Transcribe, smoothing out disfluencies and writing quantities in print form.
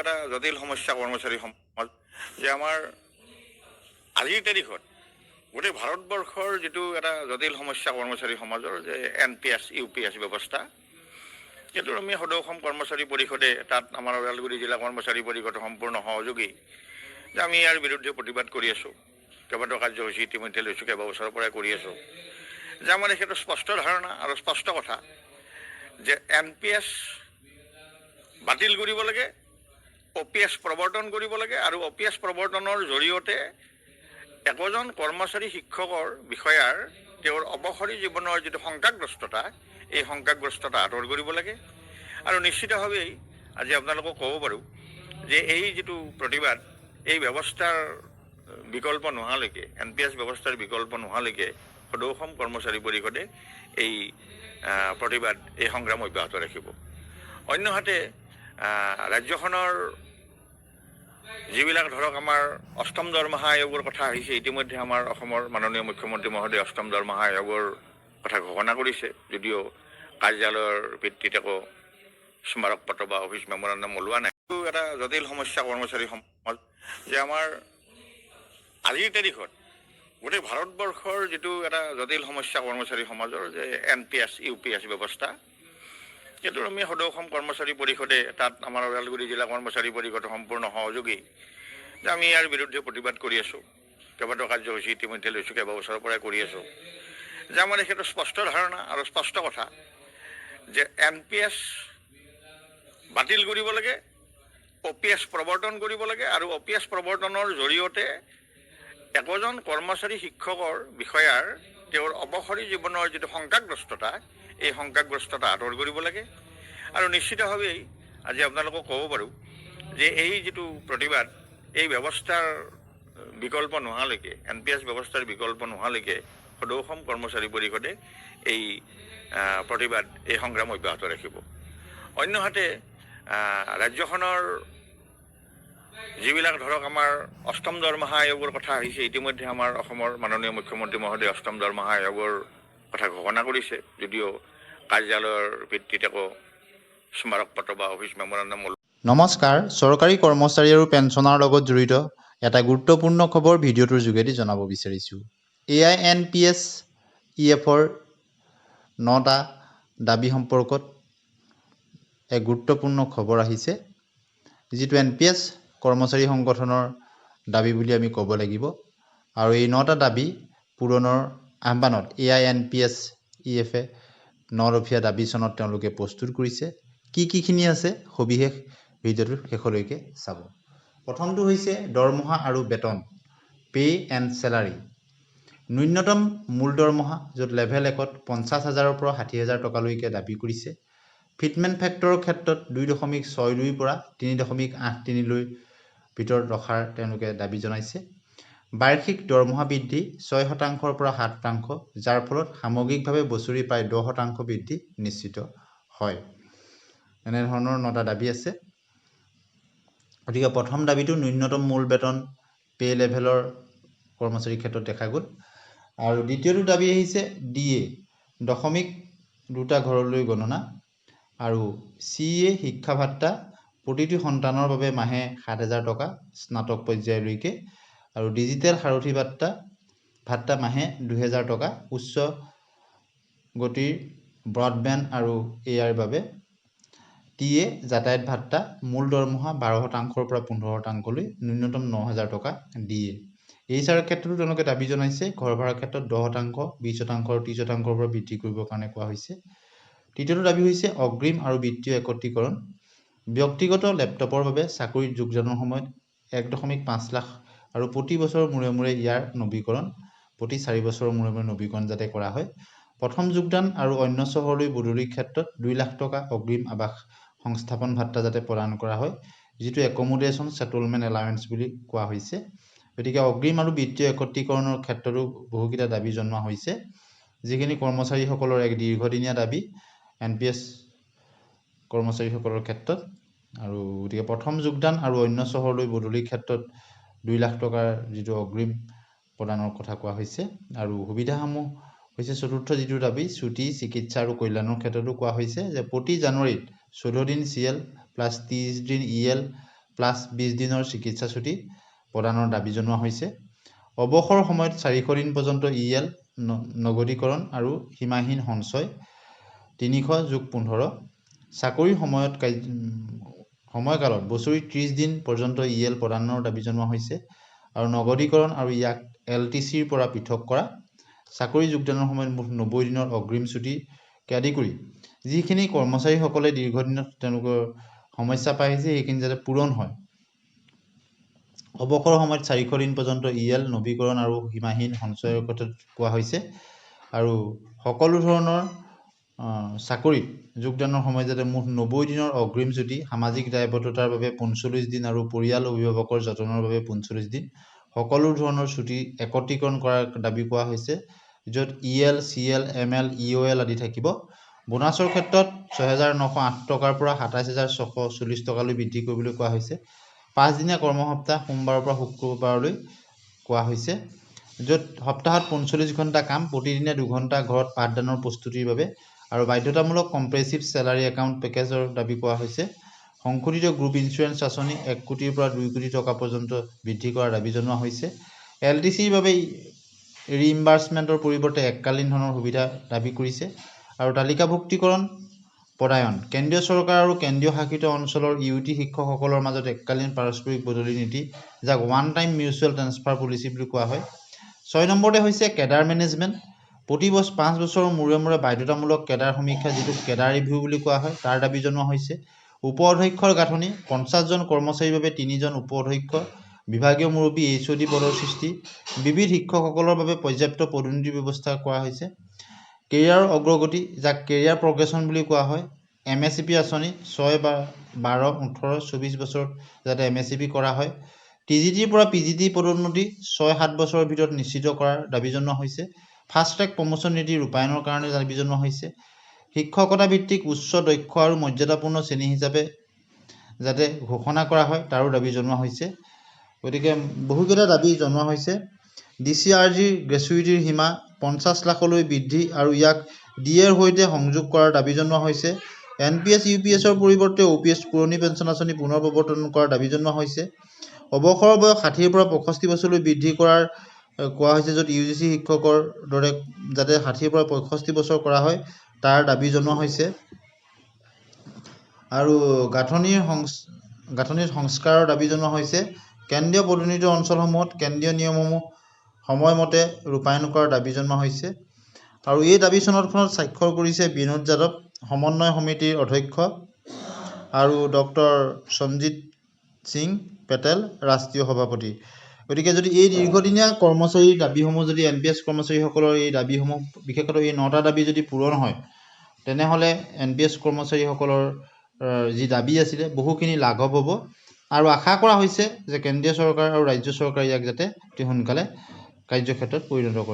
এটা জটিল সমস্যা কৰ্মচাৰী সমাজ যে আমাৰ আজিৰ তাৰিখত গোটেই ভাৰতবৰ্ষৰ যিটো এটা জটিল সমস্যা কৰ্মচাৰী সমাজৰ যে NPS UPS ব্যৱস্থা, সেইটো আমি সদৌ অসম কৰ্মচাৰী পৰিষদে তাত আমাৰ ওদালগুৰি জিলা কৰ্মচাৰী পৰিষদৰ সম্পূৰ্ণ সহযোগী যে আমি ইয়াৰ বিৰুদ্ধে প্ৰতিবাদ কৰি আছোঁ। কেইবাটাও কাৰ্যসূচী ইতিমধ্যে লৈছোঁ, কেইবা বছৰৰ পৰাই কৰি আছোঁ। যে আমাৰ সেইটো স্পষ্ট ধাৰণা আৰু স্পষ্ট কথা যে NPS বাতিল কৰিব লাগে, OPS প্ৰৱৰ্তন কৰিব লাগে আৰু OPS প্ৰৱৰ্তনৰ জৰিয়তে একোজন কৰ্মচাৰী শিক্ষকৰ বিষয়াৰ তেওঁৰ অৱসৰী জীৱনৰ যিটো শংকাগ্ৰস্ততা, এই শংকাগ্ৰস্ততা আঁতৰ কৰিব লাগে। আৰু নিশ্চিতভাৱেই আজি আপোনালোকক ক'ব পাৰোঁ যে এই যিটো প্ৰতিবাদ, এই ব্যৱস্থাৰ বিকল্প নোহোৱালৈকে, NPS ব্যৱস্থাৰ বিকল্প নোহোৱালৈকে সদৌ অসম কৰ্মচাৰী পৰিষদে এই প্ৰতিবাদ, এই সংগ্ৰাম অব্যাহত ৰাখিব। অন্যহাতে ৰাজ্যখনৰ যিবিলাক ধৰক আমাৰ অষ্টম দৰমহা আয়োগৰ কথা আহিছে, ইতিমধ্যে আমাৰ অসমৰ মাননীয় মুখ্যমন্ত্ৰী মহোদয়ে অষ্টম দৰমহা আয়োগৰ কথা ঘোষণা কৰিছে, যদিও কাৰ্যালয়ৰ ভিত্তিত একো স্মাৰক পত্ৰ বা অফিচ মেমৰেণ্ডাম ওলোৱা নাই। এইটো এটা জটিল সমস্যা কৰ্মচাৰী সমাজ যে আমাৰ আজিৰ তাৰিখত গোটেই ভাৰতবৰ্ষৰ যিটো এটা জটিল সমস্যা কৰ্মচাৰী সমাজৰ যে NPS UPS ব্যৱস্থা, সেইটো আমি সদৌ অসম কৰ্মচাৰী পৰিষদে তাত আমাৰ ওদালগুৰি জিলা কৰ্মচাৰী পৰিষদৰ সম্পূৰ্ণ সহযোগী যে আমি ইয়াৰ বিৰুদ্ধে প্ৰতিবাদ কৰি আছোঁ। কেইবাটাও কাৰ্যসূচী ইতিমধ্যে লৈছোঁ, কেইবা বছৰৰ পৰাই কৰি আছোঁ। যে আমাৰ সেইটো স্পষ্ট ধাৰণা আৰু স্পষ্ট কথা যে NPS বাতিল কৰিব লাগে, OPS প্ৰৱৰ্তন কৰিব লাগে আৰু OPS প্ৰৱৰ্তনৰ জৰিয়তে একোজন কৰ্মচাৰী শিক্ষকৰ বিষয়াৰ তেওঁৰ অৱসৰী জীৱনৰ যিটো শংকাগ্ৰস্ততা, এই শংকাগ্ৰস্ততা আঁতৰ কৰিব লাগে। আৰু নিশ্চিতভাৱেই আজি আপোনালোকক ক'ব পাৰোঁ যে এই যিটো প্ৰতিবাদ, এই ব্যৱস্থাৰ বিকল্প নোহোৱালৈকে, NPS ব্যৱস্থাৰ বিকল্প নোহোৱালৈকে সদৌ অসম কৰ্মচাৰী পৰিষদে এই প্ৰতিবাদ, এই সংগ্ৰাম অব্যাহত ৰাখিব। অন্যহাতে ৰাজ্যখনৰ যিবিলাক ধৰক আমাৰ অষ্টম দৰমহা আয়োগৰ কথা আহিছে, ইতিমধ্যে আমাৰ অসমৰ মাননীয় মুখ্যমন্ত্ৰী মহোদয়ে অষ্টম দৰমহা আয়োগৰ কথা ঘোষণা কৰিছে, যদিও কাৰ্যালয়ৰ ভিত্তিত একো স্মাৰক পত্ৰ বা অফিচ মেমৰেণ্ডাম ওলোৱা। নমস্কাৰ, চৰকাৰী কৰ্মচাৰী আৰু পেঞ্চনাৰ লগত জড়িত এটা গুৰুত্বপূৰ্ণ খবৰ ভিডিঅ'টোৰ যোগেদি জনাব বিচাৰিছোঁ। AINPS EFৰ 9টা দাবী সম্পৰ্কত এক গুৰুত্বপূৰ্ণ খবৰ আহিছে, যিটো NPS কৰ্মচাৰী সংগঠনৰ দাবী বুলি আমি ক'ব লাগিব। আৰু এই 9টা দাবী পূৰণৰ আহ্বানত AINPS EFে 9 দফীয়া দাবী চনত তেওঁলোকে প্ৰস্তুত কৰিছে। কিখিনি আছে সবিশেষ ভিডিঅ'টোৰ শেষলৈকে চাব। প্ৰথমটো হৈছে দৰমহা আৰু বেতন, পে এণ্ড চেলাৰী। ন্যূনতম মূল দৰমহা, য'ত লেভেল 1ত 50,000ৰ পৰা 60,000 টকালৈকে দাবী কৰিছে। ফিটমেণ্ট ফেক্টৰৰ ক্ষেত্ৰত 2.62ৰ পৰা 3.83লৈ ভিতৰত ৰখাৰ তেওঁলোকে দাবী জনাইছে। বাৰ্ষিক দৰমহা বৃদ্ধি 6% পৰা 7%, যাৰ ফলত সামগ্ৰিকভাৱে বছৰি প্ৰায় 10% বৃদ্ধি নিশ্চিত হয়। এনেধৰণৰ 9টা দাবী আছে। গতিকে প্ৰথম দাবীটো ন্যূনতম মূল বেতন, পে লেভেলৰ কৰ্মচাৰীৰ ক্ষেত্ৰত দেখা গ'ল। আৰু দ্বিতীয়টো দাবী আহিছে DA, দশমিক দুটা ঘৰলৈ গণনা, আৰু CA শিক্ষা ভাত্তা প্ৰতিটো সন্তানৰ বাবে মাহে 7,000 টকা স্নাতক পৰ্যায়লৈকে, আৰু ডিজিটেল সাৰথি ভাত্তা মাহে 2,000 টকা উচ্চ গতিৰ ব্ৰডবেণ্ড আৰু এয়াৰ বাবে। TA যাতায়াত ভাত্তা মূল দৰমহা 12% পৰা 15%লৈ ন্যূনতম 9,000 টকা দিয়ে। HR ক্ষেত্ৰতো তেওঁলোকে দাবী জনাইছে, ঘৰ ভাড়াৰ ক্ষেত্ৰত 10%, 20% আৰু 30%ৰ পৰা বৃদ্ধি কৰিবৰ কাৰণে কোৱা হৈছে। তৃতীয়টো দাবী হৈছে অগ্ৰিম আৰু বিত্তীয় একত্ৰীকৰণ। ব্যক্তিগত লেপটপৰ বাবে চাকৰিত যোগদানৰ সময়ত 1.5 লাখ আৰু প্ৰতি বছৰৰ মূৰে মূৰে ইয়াৰ নৱীকৰণ, প্ৰতি 4 বছৰৰ মূৰে মূৰে নৱীকৰণ যাতে কৰা হয়। প্ৰথম যোগদান আৰু অন্য চহৰলৈ বদলিৰ ক্ষেত্ৰত 2 লাখ টকা অগ্ৰিম আৱাস সংস্থাপন ভাত্তা যাতে প্ৰদান কৰা হয়, যিটো একমোডেশ্যন ছেটলমেণ্ট এলাৱেঞ্চ বুলি কোৱা হৈছে। গতিকে অগ্ৰিম আৰু বিত্তীয় একত্ৰীকৰণৰ ক্ষেত্ৰতো বহুকেইটা দাবী জনোৱা হৈছে, যিখিনি কৰ্মচাৰীসকলৰ এক দীৰ্ঘদিনীয়া দাবী NPS কৰ্মচাৰীসকলৰ ক্ষেত্ৰত। আৰু গতিকে প্ৰথম যোগদান আৰু অন্য চহৰলৈ বদলিৰ ক্ষেত্ৰত 2 লাখ টকাৰ যিটো অগ্ৰিম প্ৰদানৰ কথা কোৱা হৈছে। আৰু সুবিধাসমূহ হৈছে চতুৰ্থ যিটো দাবী, ছুটি, চিকিৎসা আৰু কল্যাণৰ ক্ষেত্ৰতো কোৱা হৈছে যে প্ৰতি জানুৱাৰীত 14 দিন CL প্লাছ 30 দিন EL প্লাছ 20 দিনৰ চিকিৎসা ছুটি প্ৰদানৰ দাবী জনোৱা হৈছে। অৱসৰ সময়ত 400 দিন পৰ্যন্ত EL নগদীকৰণ আৰু সীমাহীন সঞ্চয় 300+15। চাকৰিৰ সময়কালত বছৰি 30 দিন পৰ্যন্ত EL প্ৰদানৰ দাবী জনোৱা হৈছে আৰু নগদীকৰণ আৰু ইয়াক LTCৰ পৰা পৃথক কৰা। চাকৰি যোগদানৰ সময়ত মুঠ 90 দিনৰ অগ্ৰিম ছুটিকে আদি কৰি যিখিনি কৰ্মচাৰীসকলে দীৰ্ঘদিনত তেওঁলোকৰ সমস্যা পাই আহিছে সেইখিনি যাতে পূৰণ হয়। অৱসৰৰ সময়ত 400 দিন পৰ্যন্ত EL নৱীকৰণ আৰু সীমাহীন সঞ্চয়ৰ কথা কোৱা হৈছে আৰু সকলো ধৰণৰ চাকৰিত যোগদানৰ সময়ত যাতে মুঠ 90 দিনৰ অগ্ৰিম ছুটি, সামাজিক দায়বদ্ধতাৰ বাবে 45 দিন আৰু পৰিয়াল অভিভাৱকৰ যতনৰ বাবে 45 দিন সকলো ধৰণৰ ছুটি একত্ৰীকৰণ কৰাৰ দাবী কোৱা হৈছে, য'ত EL, CL, ML, EOL আদি থাকিব। বোনাছৰ ক্ষেত্ৰত 6,908 টকাৰ পৰা 27,640 টকালৈ বৃদ্ধি কৰিবলৈ কোৱা হৈছে। 5 দিনীয়া কৰ্মসপ্তাহ সোমবাৰৰ পৰা শুক্ৰবাৰলৈ কোৱা হৈছে, য'ত সপ্তাহত 45 ঘণ্টা কাম, প্ৰতিদিনে 2 ঘণ্টা ঘৰত পাঠদানৰ প্ৰস্তুতিৰ বাবে আৰু বাধ্যতামূলক কম্প্ৰেহেনচিভ চেলাৰী একাউণ্ট পেকেজৰ দাবী কোৱা হৈছে। সংশোধিত গ্ৰুপ ইঞ্চুৰেঞ্চ আঁচনি 1 কোটিৰ পৰা 2 কোটি টকা পৰ্যন্ত বৃদ্ধি কৰাৰ দাবী জনোৱা হৈছে। LTCৰ বাবে ৰিইম্বাৰ্চমেণ্টৰ পৰিৱৰ্তে এককালীন ধনৰ সুবিধা দাবী কৰিছে আৰু তালিকাভুক্তিকৰণ পদায়ন। কেন্দ্ৰীয় চৰকাৰ আৰু কেন্দ্ৰীয় শাসিত অঞ্চলৰ UT শিক্ষকসকলৰ মাজত এককালীন পাৰস্পৰিক বদলি নীতি, যাক one time mutual transfer policy বুলি কোৱা হয়। 6 নম্বৰতে হৈছে কেডাৰ মেনেজমেণ্ট। প্ৰতি 5 বছৰৰ মূৰে মূৰে বাধ্যতামূলক কেডাৰ সমীক্ষা, যিটো কেডাৰ ৰিভিউ বুলি কোৱা হয়, তাৰ দাবী জনোৱা হৈছে। উপ অধ্যক্ষৰ গাঁথনি 50 জন কৰ্মচাৰীৰ বাবে 3 জন উপ অধ্যক্ষ, বিভাগীয় মুৰব্বী HOD পদৰ সৃষ্টি, বিবিধ শিক্ষকসকলৰ বাবে পৰ্যাপ্ত পদোন্নতিৰ ব্যৱস্থা কৰা হৈছে। কেৰিয়াৰৰ অগ্ৰগতি, যাক কেৰিয়াৰ প্ৰগ্ৰেছন বুলি কোৱা হয়। MSCP আঁচনি 6, 12, 18, 24 বছৰত যাতে MSCP কৰা হয়। TGTৰ পৰা PGT পদোন্নতি 6-7 বছৰৰ ভিতৰত নিশ্চিত কৰাৰ দাবী জনোৱা হৈছে। ফাষ্ট ট্ৰেক প্ৰমোচন নীতি ৰূপায়ণৰ কাৰণে দাবী জনোৱা হৈছে। শিক্ষকতা ভিত্তিক উচ্চ দক্ষ আৰু মৰ্যাদাপূৰ্ণ শ্ৰেণী হিচাপে যাতে ঘোষণা কৰা হয় তাৰো দাবী জনোৱা হৈছে। গতিকে বহুকেইটা দাবী জনোৱা হৈছে। DCRGৰ গ্ৰেচুইটিৰ সীমা 50 লাখলৈ বৃদ্ধি আৰু ইয়াক DAৰ সৈতে সংযোগ কৰাৰ দাবী জনোৱা হৈছে। NPS UPSৰ পৰিৱৰ্তে OPS পুৰণি পেঞ্চন আঁচনি পুনৰ প্ৰৱৰ্তন কৰাৰ দাবী জনোৱা হৈছে। অৱসৰৰ বয়স 60ৰ পৰা 65 বছৰলৈ বৃদ্ধি কৰাৰ কোৱা হৈছে, য'ত UGC শিক্ষকৰ দৰে যাতে 60ৰ পৰা 65 বছৰ কৰা হয় তাৰ দাবী জনোৱা হৈছে। আৰু গাঁথনিৰ সংস্কাৰৰ দাবী জনোৱা হৈছে। কেন্দ্ৰীয় পদোন্নতি অঞ্চলসমূহত কেন্দ্ৰীয় নিয়মসমূহ সময়মতে ৰূপায়ণ কৰাৰ দাবী জনোৱা হৈছে। আৰু এই দাবী চনদখনত স্বাক্ষৰ কৰিছে বিনোদ যাদৱ, সমন্বয় সমিতিৰ অধ্যক্ষ, আৰু ডক্টৰ সঞ্জিত সিং পেটেল, ৰাষ্ট্ৰীয় সভাপতি। গতিকে যদি এই দীৰ্ঘদিনীয়া কৰ্মচাৰীৰ দাবীসমূহ, যদি NPS কৰ্মচাৰীসকলৰ এই দাবীসমূহ, বিশেষকৈ এই 9টা দাবী যদি পূৰণ হয়, তেনেহ'লে NPS কৰ্মচাৰীসকলৰ যি দাবী আছিলে বহুখিনি লাঘৱ হ'ব। আৰু আশা কৰা হৈছে যে কেন্দ্ৰীয় চৰকাৰ আৰু ৰাজ্য চৰকাৰে ইয়াক যাতে অতি সোনকালে কাৰ্যক্ষেত্ৰত পৰিণত কৰে।